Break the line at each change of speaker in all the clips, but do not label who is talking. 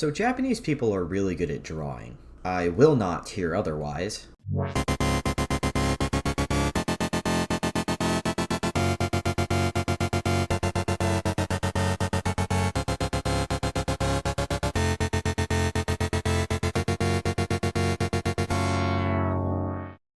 So Japanese people are really good at drawing. I will not hear otherwise.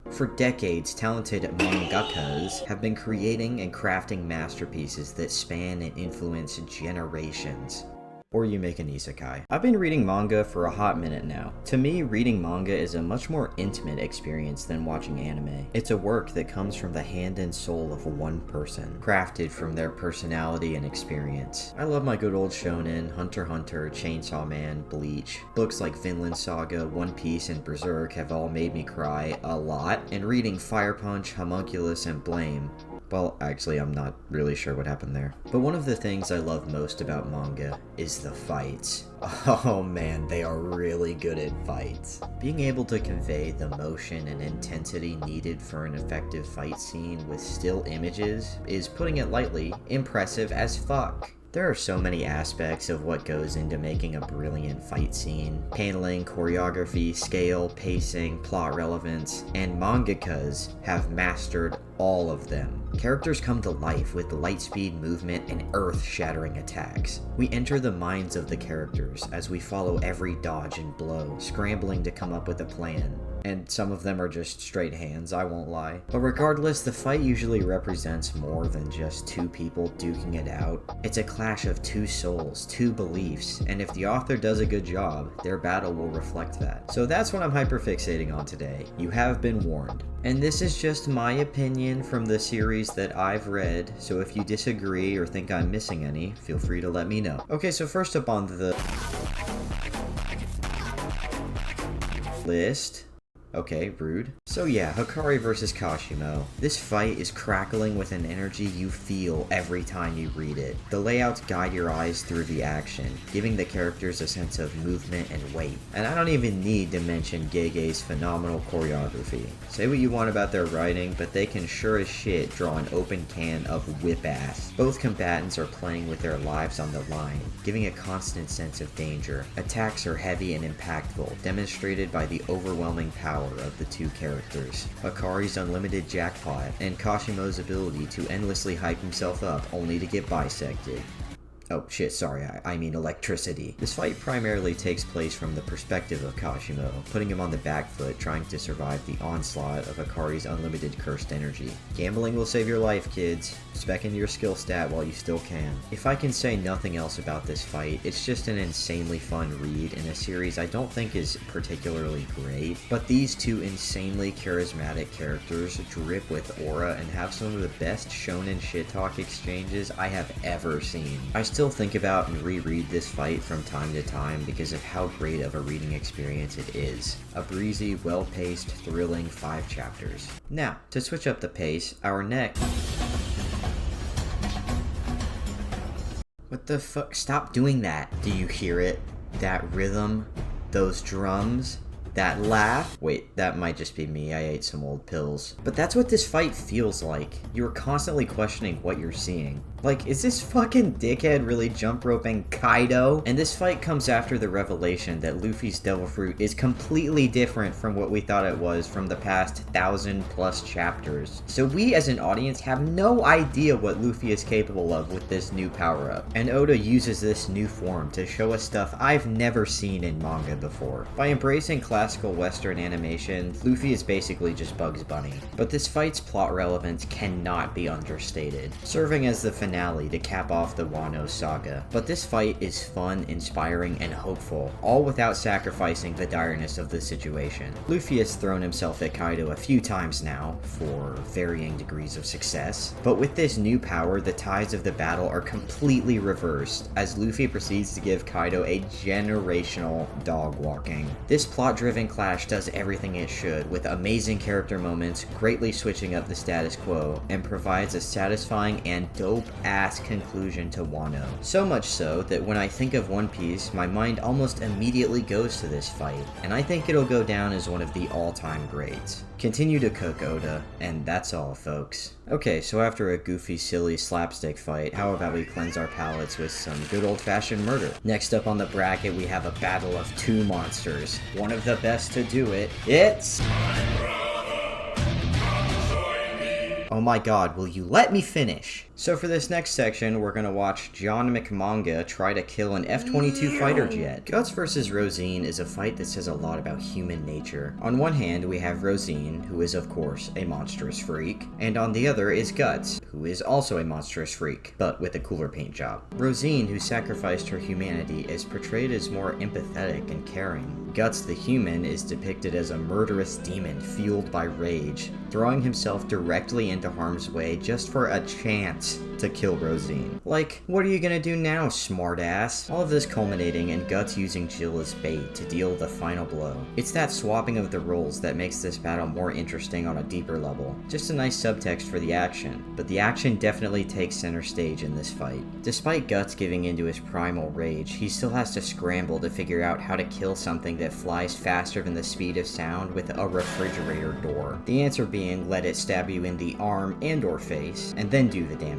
For decades, talented mangakas have been creating and crafting masterpieces that span and influence generations. Or you make an isekai. I've been reading manga for a hot minute now. To me, reading manga is a much more intimate experience than watching anime. It's a work that comes from the hand and soul of one person, crafted from their personality and experience. I love my good old shonen, Hunter x Hunter, Chainsaw Man, Bleach. Books like Vinland Saga, One Piece, and Berserk have all made me cry a lot, and reading Fire Punch, Homunculus, and Blame, well, actually, I'm not really sure what happened there. But one of the things I love most about manga is the fights. Oh man, they are really good at fights. Being able to convey the motion and intensity needed for an effective fight scene with still images is, putting it lightly, impressive as fuck. There are so many aspects of what goes into making a brilliant fight scene. Paneling, choreography, scale, pacing, plot relevance, and mangakas have mastered all of them. Characters come to life with light speed movement and earth-shattering attacks. We enter the minds of the characters as we follow every dodge and blow, scrambling to come up with a plan. And some of them are just straight hands, I won't lie. But regardless, the fight usually represents more than just two people duking it out. It's a clash of two souls, two beliefs, and if the author does a good job, their battle will reflect that. So that's what I'm hyperfixating on today. You have been warned. And this is just my opinion from the series that I've read, so if you disagree or think I'm missing any, feel free to let me know. Okay, so first up on the list. Okay, rude. So yeah, Hakari versus Kashimo. This fight is crackling with an energy you feel every time you read it. The layouts guide your eyes through the action, giving the characters a sense of movement and weight. And I don't even need to mention Gege's phenomenal choreography. Say what you want about their writing, but they can sure as shit draw an open can of whip ass. Both combatants are playing with their lives on the line, giving a constant sense of danger. Attacks are heavy and impactful, demonstrated by the overwhelming power of the two characters. Hakari's unlimited jackpot, and Kashimo's ability to endlessly hype himself up only to get bisected. Oh shit, sorry, I mean electricity. This fight primarily takes place from the perspective of Kashimo, putting him on the back foot, trying to survive the onslaught of Hakari's unlimited cursed energy. Gambling will save your life, kids. Spec in your skill stat while you still can. If I can say nothing else about this fight, it's just an insanely fun read in a series I don't think is particularly great, but these two insanely charismatic characters drip with aura and have some of the best shonen shit talk exchanges I have ever seen. I still think about and reread this fight from time to time because of how great of a reading experience it is. A breezy, well-paced, thrilling 5 chapters. Now, to switch up the pace, our next... What the fuck? Stop doing that. Do you hear it? That rhythm? Those drums? That laugh? Wait, that might just be me. I ate some old pills. But that's what this fight feels like. You're constantly questioning what you're seeing. Like, is this fucking dickhead really jump roping Kaido? And this fight comes after the revelation that Luffy's Devil Fruit is completely different from what we thought it was from the past 1,000+ chapters. So we as an audience have no idea what Luffy is capable of with this new power-up. And Oda uses this new form to show us stuff I've never seen in manga before. By embracing classical Western animation, Luffy is basically just Bugs Bunny. But this fight's plot relevance cannot be understated, serving as the finale to cap off the Wano saga. But this fight is fun, inspiring, and hopeful, all without sacrificing the direness of the situation. Luffy has thrown himself at Kaido a few times now, for varying degrees of success, but with this new power, the tides of the battle are completely reversed, as Luffy proceeds to give Kaido a generational dog walking. This plot-driven clash does everything it should, with amazing character moments, greatly switching up the status quo, and provides a satisfying and dope badass conclusion to Wano. So much so that when I think of One Piece, my mind almost immediately goes to this fight, and I think it'll go down as one of the all-time greats. Continue to cook, Oda, and that's all, folks. Okay, so after a goofy, silly slapstick fight, how about we cleanse our palates with some good old-fashioned murder? Next up on the bracket, we have a battle of two monsters. One of the best to do it, it's... Oh my god, will you let me finish? So for this next section, we're gonna watch John McManga try to kill an F-22 fighter jet. Guts vs. Rosine is a fight that says a lot about human nature. On one hand, we have Rosine, who is of course a monstrous freak, and on the other is Guts, who is also a monstrous freak, but with a cooler paint job. Rosine, who sacrificed her humanity, is portrayed as more empathetic and caring. Guts the human is depicted as a murderous demon fueled by rage, throwing himself directly into harm's way just for a chance to kill Rosine. Like, what are you gonna do now, smartass? All of this culminating in Guts using Jill as bait to deal the final blow. It's that swapping of the roles that makes this battle more interesting on a deeper level. Just a nice subtext for the action, but the action definitely takes center stage in this fight. Despite Guts giving into his primal rage, he still has to scramble to figure out how to kill something that flies faster than the speed of sound with a refrigerator door. The answer being, let it stab you in the arm and or face, and then do the damage.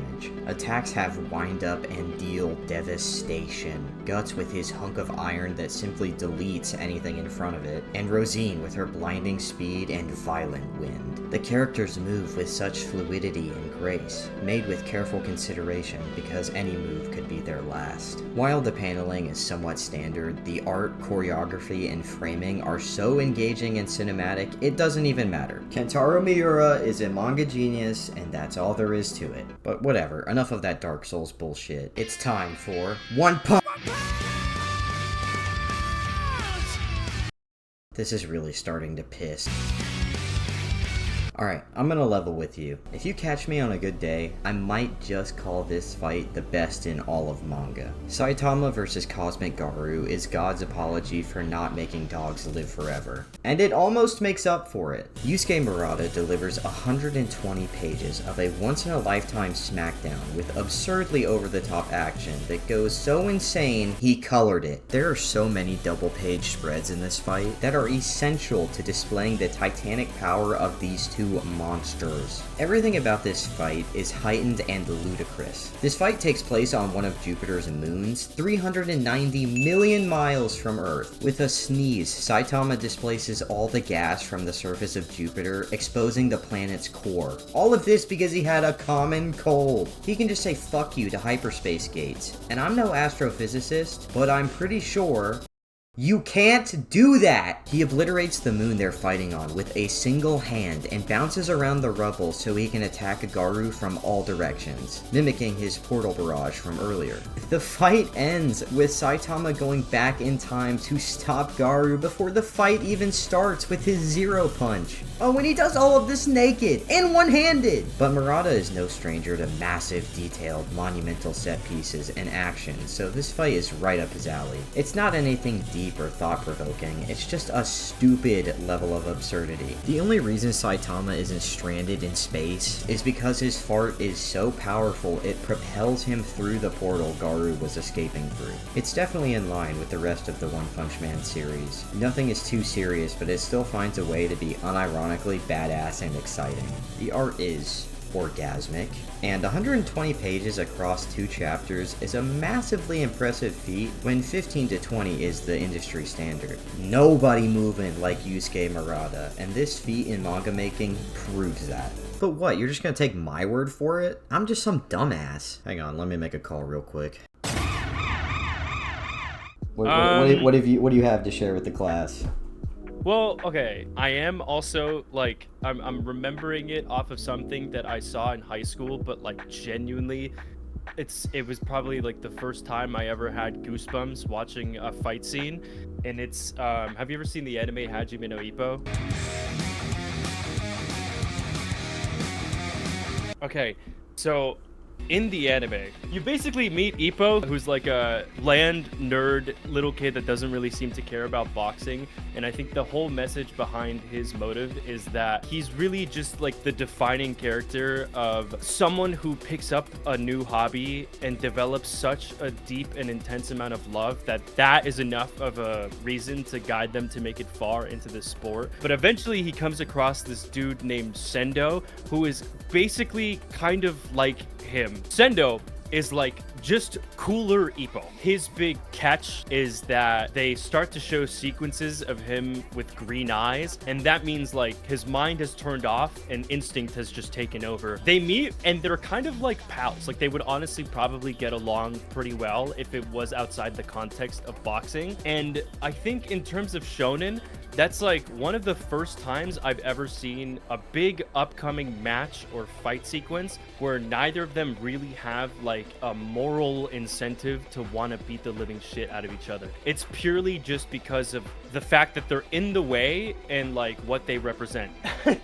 Attacks have wind up and deal devastation. Guts with his hunk of iron that simply deletes anything in front of it, and Rosine with her blinding speed and violent wind. The characters move with such fluidity and grace, made with careful consideration because any move could be their last. While the paneling is somewhat standard, the art, choreography, and framing are so engaging and cinematic, it doesn't even matter. Kentaro Miura is a manga genius, and that's all there is to it. But whatever, enough of that Dark Souls bullshit. It's time for One Punch! This is really starting to piss. Alright, I'm gonna level with you. If you catch me on a good day, I might just call this fight the best in all of manga. Saitama vs. Cosmic Garou is God's apology for not making dogs live forever. And it almost makes up for it. Yusuke Murata delivers 120 pages of a once-in-a-lifetime smackdown with absurdly over-the-top action that goes so insane, he colored it. There are so many double-page spreads in this fight that are essential to displaying the titanic power of these two monsters. Everything about this fight is heightened and ludicrous. This fight takes place on one of Jupiter's moons, 390 million miles from Earth. With a sneeze, Saitama displaces all the gas from the surface of Jupiter, exposing the planet's core. All of this because he had a common cold. He can just say fuck you to hyperspace gates. And I'm no astrophysicist, but I'm pretty sure you can't do that! He obliterates the moon they're fighting on with a single hand and bounces around the rubble so he can attack Garou from all directions, mimicking his portal barrage from earlier. The fight ends with Saitama going back in time to stop Garou before the fight even starts with his zero punch. Oh, and he does all of this naked and one-handed! But Murata is no stranger to massive, detailed, monumental set pieces and action, so this fight is right up his alley. It's not anything deep or thought-provoking, it's just a stupid level of absurdity. The only reason Saitama isn't stranded in space is because his fart is so powerful it propels him through the portal Garou was escaping through. It's definitely in line with the rest of the One Punch Man series. Nothing is too serious, but it still finds a way to be unironically badass and exciting. The art is orgasmic, and 120 pages across 2 chapters is a massively impressive feat when 15 to 20 is the industry standard. Nobody moving like Yusuke Murata, and this feat in manga making proves that. But what, you're just gonna take my word for it? I'm just some dumbass. Hang on, let me make a call real quick. What do you have to share with the class?
Well, okay, I am also, like, I'm remembering it off of something that I saw in high school, but, like, genuinely, it was probably, like, the first time I ever had goosebumps watching a fight scene, and it's, have you ever seen the anime Hajime no Ippo? Okay, so In the anime, you basically meet Ippo, who's like a land nerd little kid that doesn't really seem to care about boxing. And I think the whole message behind his motive is that he's really just like the defining character of someone who picks up a new hobby and develops such a deep and intense amount of love that is enough of a reason to guide them to make it far into the sport. But eventually he comes across this dude named Sendo, who is basically kind of like him. Sendo is like just cooler Ippo. His big catch is that they start to show sequences of him with green eyes, and that means like his mind has turned off and instinct has just taken over. They meet and they're kind of like pals. Like they would honestly probably get along pretty well if it was outside the context of boxing. And I think in terms of shonen, that's like one of the first times I've ever seen a big upcoming match or fight sequence where neither of them really have like a moral incentive to want to beat the living shit out of each other. It's purely just because of the fact that they're in the way and like what they represent.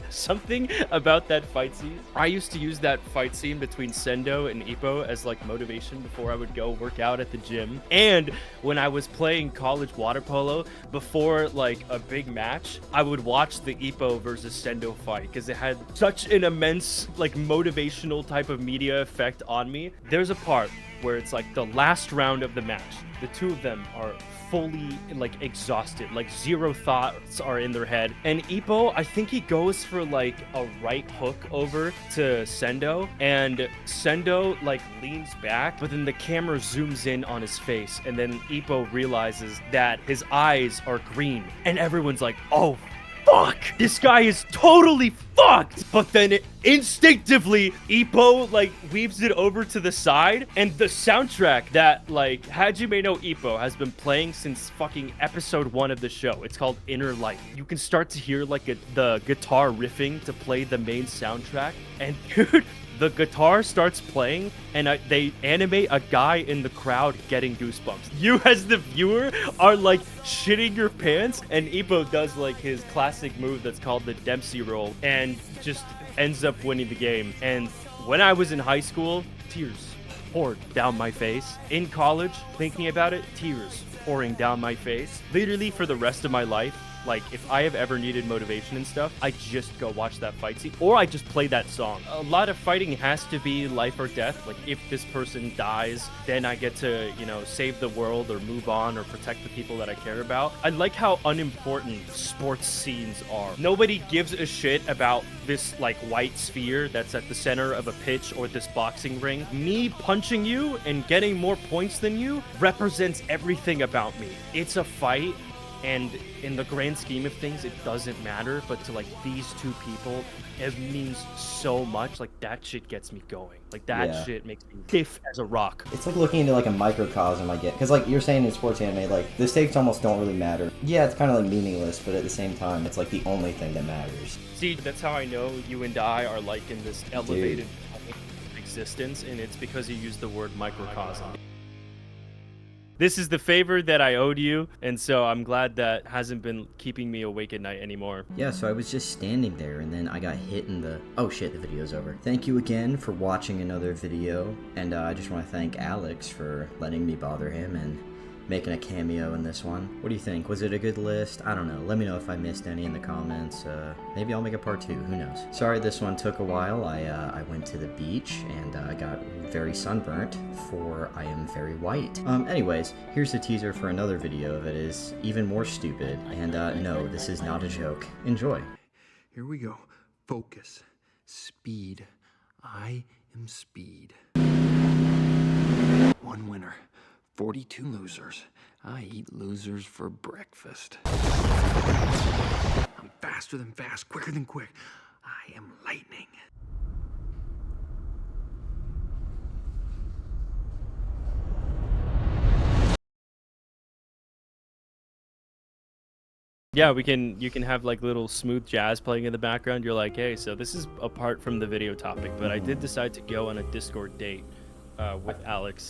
Something about that fight scene. I used to use that fight scene between Sendo and Ippo as like motivation before I would go work out at the gym. And when I was playing college water polo, before like a big match, I would watch the Ippo versus Sendo fight because it had such an immense like motivational type of media effect on me. There's a part where it's like the last round of the match. The two of them are fully like exhausted, like zero thoughts are in their head. And Ippo, I think he goes for like a right hook over to Sendo, and Sendo like leans back, but then the camera zooms in on his face, and then Ippo realizes that his eyes are green, and everyone's like, oh fuck, this guy is totally fucked. But then instinctively Ippo like weaves it over to the side, and the soundtrack that like Hajime no Ippo has been playing since fucking episode 1 of the show, it's called Inner Light. You can start to hear like the guitar riffing to play the main soundtrack, and dude, the guitar starts playing, and they animate a guy in the crowd getting goosebumps. You as the viewer are like shitting your pants, and Ippo does like his classic move that's called the Dempsey roll and just ends up winning the game. And when I was in high school, tears poured down my face. In college, thinking about it, tears pouring down my face. Literally for the rest of my life, like if I have ever needed motivation and stuff, I just go watch that fight scene, or I just play that song. A lot of fighting has to be life or death. Like if this person dies, then I get to, you know, save the world or move on or protect the people that I care about. I like how unimportant sports scenes are. Nobody gives a shit about this like white sphere that's at the center of a pitch or this boxing ring. Me punching you and getting more points than you represents everything about me. It's a fight. And in the grand scheme of things, it doesn't matter. But to like these two people, it means so much. Like that shit gets me going. Like that shit makes me stiff as a rock.
It's like looking into like a microcosm I get. Because like you're saying in sports anime, like the stakes almost don't really matter. Yeah, it's kind of like meaningless, but at the same time, it's like the only thing that matters.
See, that's how I know you and I are like in this elevated existence. And it's because you use the word microcosm. This is the favor that I owed you, and so I'm glad that hasn't been keeping me awake at night anymore.
Yeah, so I was just standing there, and then I got hit in the... Oh shit, the video's over. Thank you again for watching another video, and I just want to thank Alex for letting me bother him and making a cameo in this one. What do you think? Was it a good list? I don't know. Let me know if I missed any in the comments. Maybe I'll make a part 2. Who knows? Sorry this one took a while. I went to the beach and I got very sunburnt, for I am very white. Anyways, here's the teaser for another video that is even more stupid. And no, this is not a joke. Enjoy.
Here we go. Focus. Speed. I am speed. One winner. 42 losers. I eat losers for breakfast. I'm faster than fast, quicker than quick. I am lightning.
Yeah, you can have like little smooth jazz playing in the background. You're like, hey, so this is apart from the video topic, but I did decide to go on a Discord date with Alex.